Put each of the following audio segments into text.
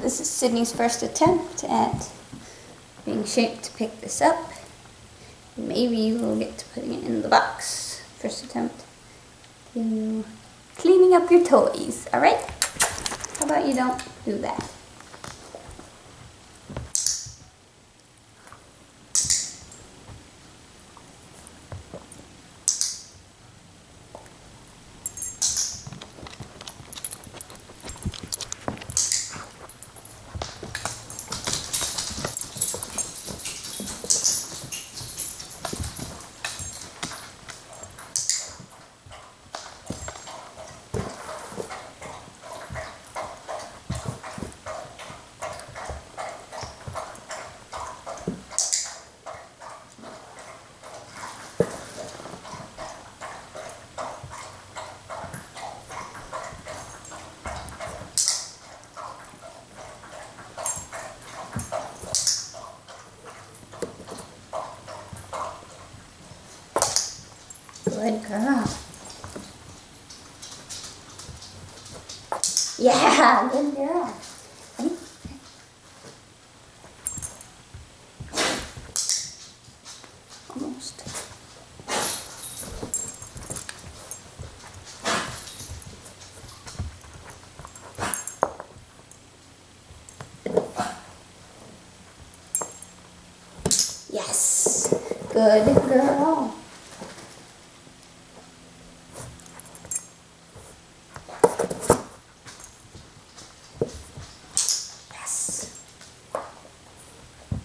This is Sydney's first attempt at being shaped to pick this up. Maybe we'll get to putting it in the box. First attempt to cleaning up your toys, alright? How about you don't do that? Good girl. Yeah, good girl. Almost. Yes, good girl.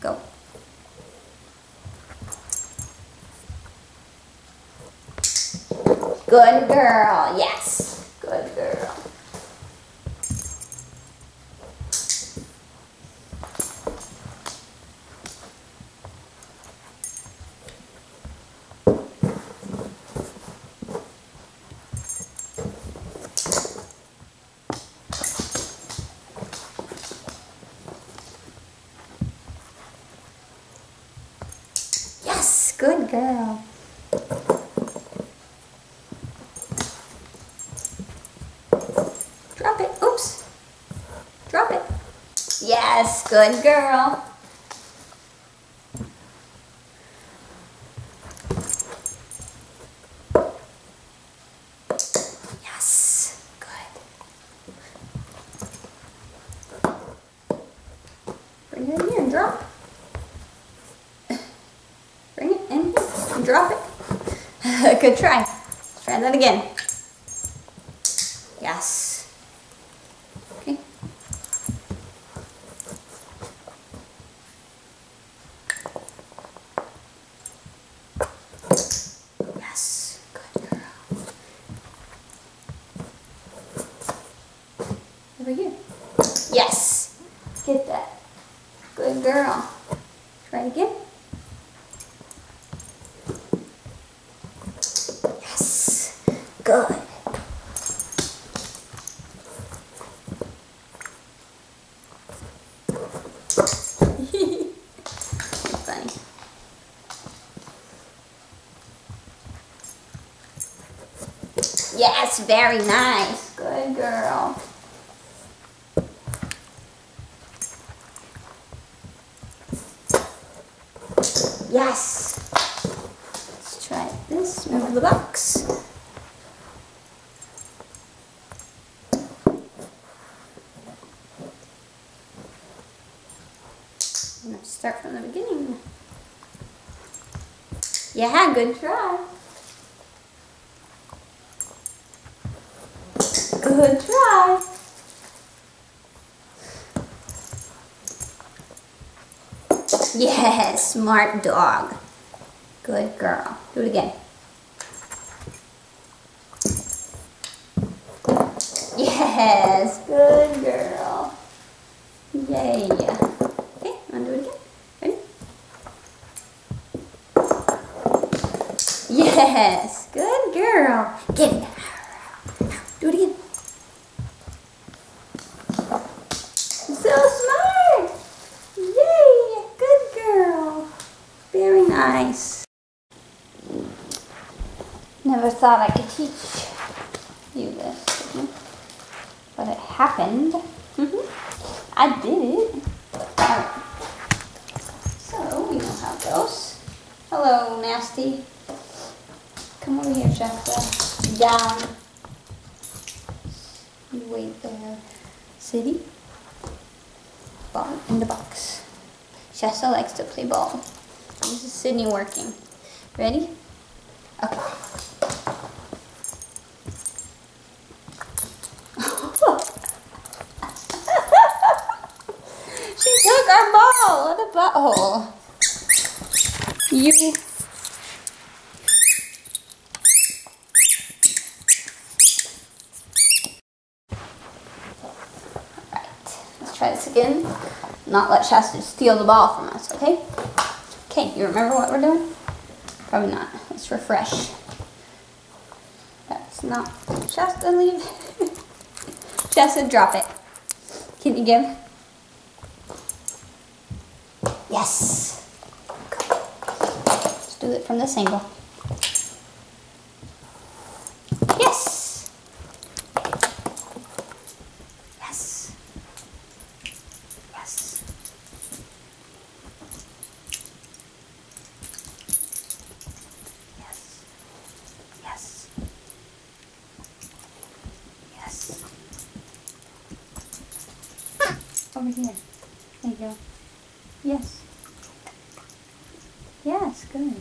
Go. Good girl. Yes. Good girl. Yes. Good girl. Drop it. Oops. Drop it. Yes, good girl. Yes, good. Bring it in here and drop. Bring it in here and drop it. Good try. Let's try that again. Yes. Okay. Yes. Good girl. Over here. Yes. Get that. Good girl. Try it again. Yes. Good. Funny. Yes, very nice. Good girl. Yes. Let's try this. Move the box. Let's start from the beginning. Yeah, good try. Good try. Yes, smart dog. Good girl. Do it again. Yes, good girl. Yay. Okay, want to do it again? Ready? Yes, good girl. Get it. Do it again. So smart. Yay, good girl. Very nice. Never thought I could teach you this, but it happened. I did it. Alright. So, you know how it goes. Hello, Nasty. Come over here, Shasta. Down. You wait there. City. Ball in the box. Shasta likes to play ball. This is Sydney working. Ready? Okay. She took our ball. What a butthole. You. Alright. Let's try this again. Not let Shasta steal the ball from us, okay? Okay, you remember what we're doing? Probably not. Let's refresh. That's not. Shasta, leave. Shasta, drop it. Can you give? Yes. Let's do it from this angle. Yes. Yes. Yes. Yes. Yes. Yes. Over here. There you go. Yes. Yes, good.